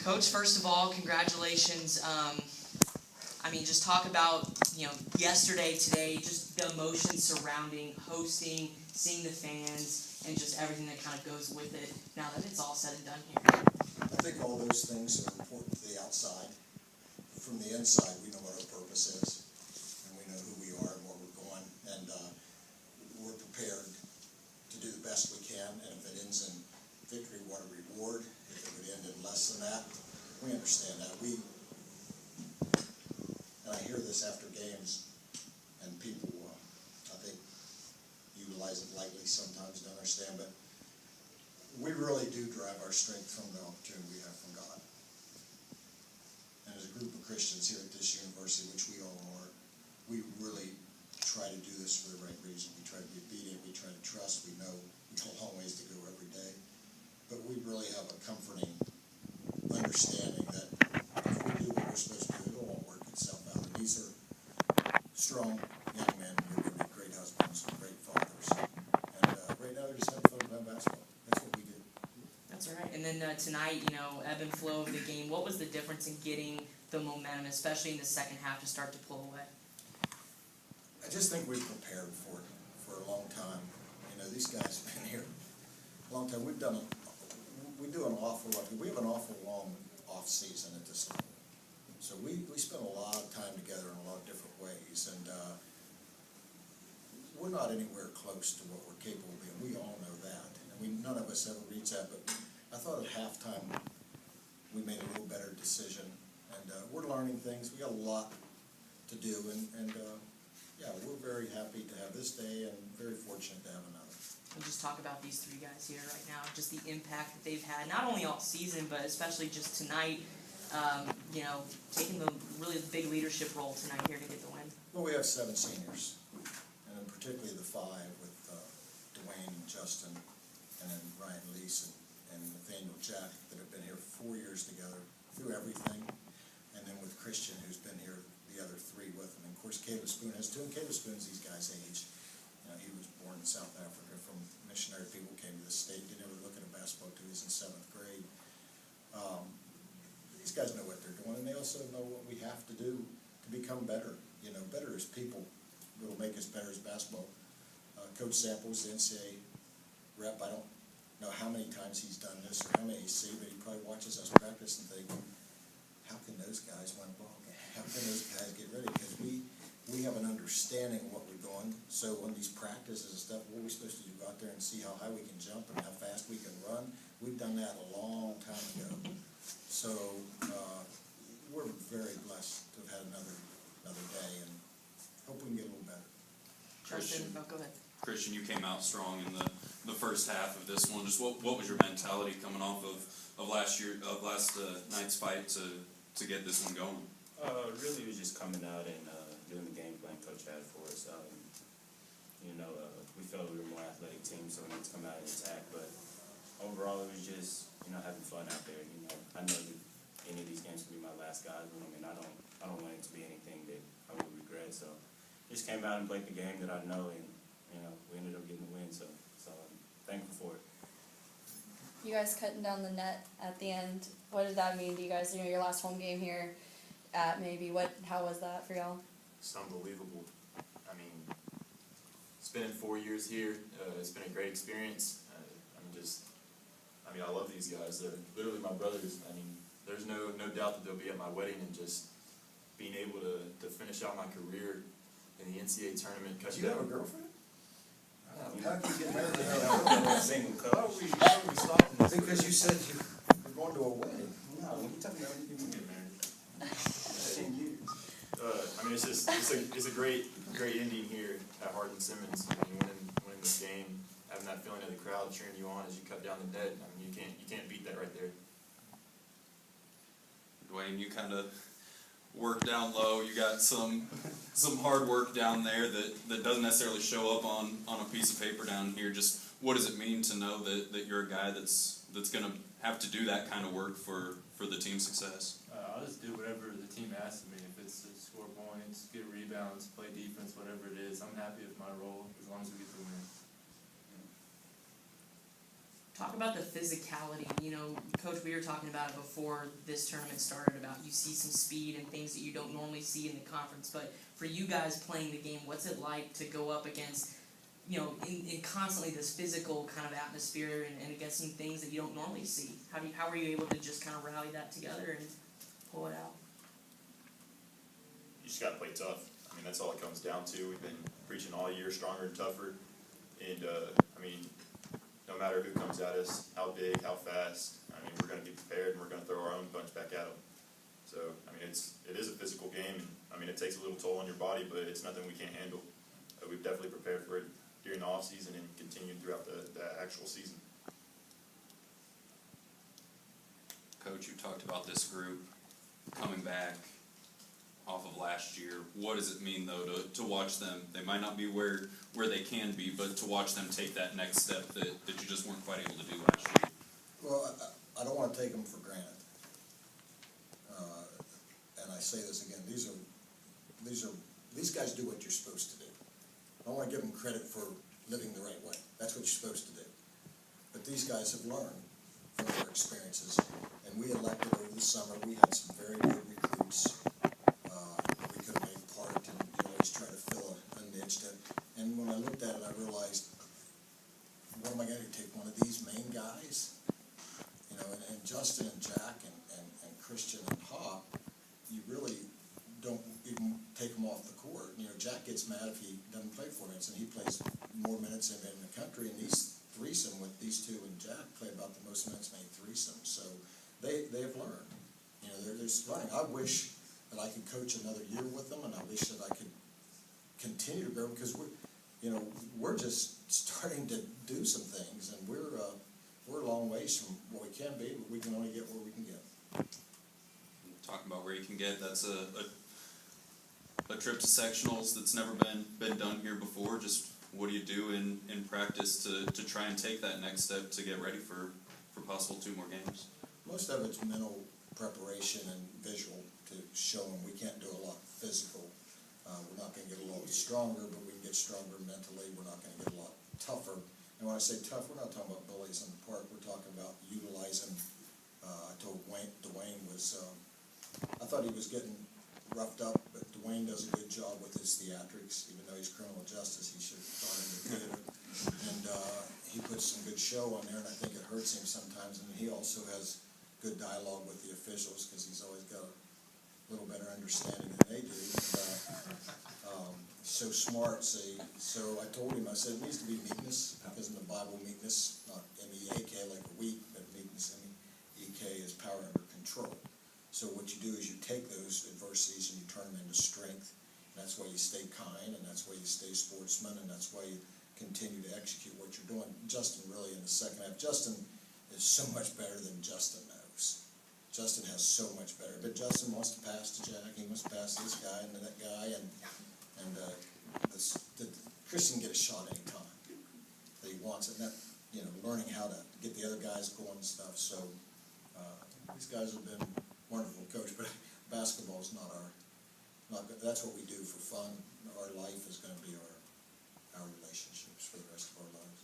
Coach, first of all, congratulations. I mean, just talk about, yesterday, today, just the emotions surrounding hosting, seeing the fans, and just everything that kind of goes with it now that it's all said and done here. I think all those things are important to the outside. From the inside, we know what our purpose is, and we know who we are and where we're going, and we're prepared to do the best we can, and if it ends in victory, what a reward. If it would end in less than that, we understand that. And I hear this after games, and people, I think, utilize it lightly sometimes, don't understand, but we really do derive our strength from the opportunity we have from God. And as a group of Christians here at this university, which we all are, we really try to do this for the right reason. We try to be obedient, we try to trust, we know we have a long ways to go every day. But we really have a comforting understanding that if we do what we're supposed to do, it'll all work itself out. And these are strong young men who are going to be great husbands and great fathers. And right now they're just having fun playing basketball. That's what we do. That's all right. And then tonight, ebb and flow of the game. What was the difference in getting the momentum, especially in the second half, to start to pull away? I just think we've prepared for it for a long time. These guys have been here a long time. We do an awful lot. We have an awful long off season at this time. So we spend a lot of time together in a lot of different ways, and we're not anywhere close to what we're capable of being. We all know that. And none of us ever reads that, but I thought at halftime we made a little better decision, and we're learning things. We got a lot to do, and we're very happy to have this day and very fortunate to have another. And just talk about these three guys here right now, just the impact that they've had, not only all season, but especially just tonight, taking the really big leadership role tonight here to get the win. Well, we have 7 seniors, and then particularly the 5 with Dwayne and Justin, and then Ryan Lease and Nathaniel Jack that have been here 4 years together through everything, and then with Christian, who's been here the other 3 with him. And of course, Caleb Spoon has 2, and Caleb Spoon's these guys' age. He was born in South Africa from missionary people, came to the state, didn't ever look at a basketball until he was in 7th grade. These guys know what they're doing, and they also know what we have to do to become better. Better as people. It'll make us better as basketball. Coach Samples, the NCAA rep, I don't know how many times he's done this or how many he's seen, but he probably watches us practice and think, how can those guys win a ball game? How can those guys get ready? Because we have an understanding of what we're doing. So when these practices and stuff, what are we supposed to do? Go out there and see how high we can jump and how fast we can run? We've done that a long time ago. So we're very blessed to have had another day, and hope we can get a little better. Christian, go ahead. Christian, you came out strong in the first half of this one. Just what was your mentality coming off of last night's fight to get this one going? Really, it was just coming out and doing the game plan Coach had for us. We felt we were a more athletic team, so we had to come out and attack. But overall, it was just having fun out there. I know that any of these games can be my last guys, but I don't want it to be anything that I would regret. So just came out and played the game that I know, and we ended up getting the win. So I'm thankful for it. You guys cutting down the net at the end. What did that mean to you guys? Your last home game here at how was that for y'all? It's unbelievable. Spending 4 years here, it's been a great experience. I love these guys. They're literally my brothers. There's no doubt that they'll be at my wedding, and just being able to finish out my career in the NCAA tournament. Do you have a girlfriend? How did you get married? Single coach. How are we stopping this? Because you said you were going to a wedding. No, when you tell me you can get married. 10 years. It's a great ending here at Hardin-Simmons. Winning this game, having that feeling of the crowd cheering you on as you cut down the net. You can't beat that right there. Dwayne, you kind of work down low. You got some hard work down there that doesn't necessarily show up on a piece of paper down here. Just what does it mean to know that you're a guy that's going to have to do that kind of work for the team's success? I'll just do whatever the team asks of me. If it's to score points, get rebounds, play defense, whatever it is, I'm happy with my role as long as we get the win. Talk about the physicality. You know, Coach, we were talking about it before this tournament started, about you see some speed and things that you don't normally see in the conference. But for you guys playing the game, what's it like to go up against, you know, in constantly this physical kind of atmosphere and against some things that you don't normally see? How were you able to just kind of rally that together and pull it out? You just gotta play tough. I mean, that's all it comes down to. We've been preaching all year, stronger and tougher. And, I mean, no matter who comes at us, how big, how fast, I mean, we're gonna be prepared and we're gonna throw our own punch back at them. So, I mean, it is a physical game. And, I mean, it takes a little toll on your body, but it's nothing we can't handle. We've definitely prepared for it during the off season and continued throughout the actual season. Coach, you talked about this group coming back off of last year. What does it mean, though, to watch them? They might not be where they can be, but to watch them take that next step that you just weren't quite able to do last year. Well, I don't want to take them for granted. And I say this again, these guys do what you're supposed to do. I want to give them credit for living the right way. That's what you're supposed to do. But these guys have learned from their experiences, and we elected over the summer, we had some very good recruits. We could have made part, and you always try to fill a niche. And when I looked at it, I realized, what am I going to take one of these main guys? You know, and Justin and Jack and Christian and Hop, you really don't even take them off the court. You know, Jack gets mad if he doesn't play 4 minutes, and he plays more minutes in the country, and these threesome with these two and Jack play about the most minutes made threesome. So they have learned. You know, they're learning. I wish that I could coach another year with them, and I wish that I could continue to grow, because we're just starting to do some things, and we're a long ways from what we can be, but we can only get where we can get. Talking about where you can get, that's a trip to sectionals that's never been done here before. Just what do you do in practice to try and take that next step to get ready for possible 2 more games? Most of it's mental preparation and visual to show them we can't do a lot physical. We're not going to get a lot stronger, but we can get stronger mentally. We're not going to get a lot tougher. And when I say tough, we're not talking about bullies in the park. We're talking about utilizing. I told Dwayne was, I thought he was getting roughed up, but Dwayne does a good job with his theatrics. Even though he's criminal justice, he should have thought in the theater. And he puts some good show on there, and I think it hurts him sometimes. And he also has good dialogue with the officials, because he's always got a little better understanding than they do. So smart. So I told him, I said, it needs to be meekness, because in the Bible, meekness, not M-E-A-K like a weak, but meekness, M-E-E-K is power under control. So what you do is you take those adversities and you turn them into strength. And that's why you stay kind, and that's why you stay sportsman, and that's why you continue to execute what you're doing. Justin really in the second half, Justin is so much better than Justin knows. Justin has so much better. But Justin wants to pass to Jack, he wants to pass to this guy and to that guy, and Christian can get a shot anytime that he wants it. And that, you know, learning how to get the other guys going and stuff. So these guys have been wonderful coach, but basketball is not that's what we do for fun. Our life is going to be our relationships for the rest of our lives.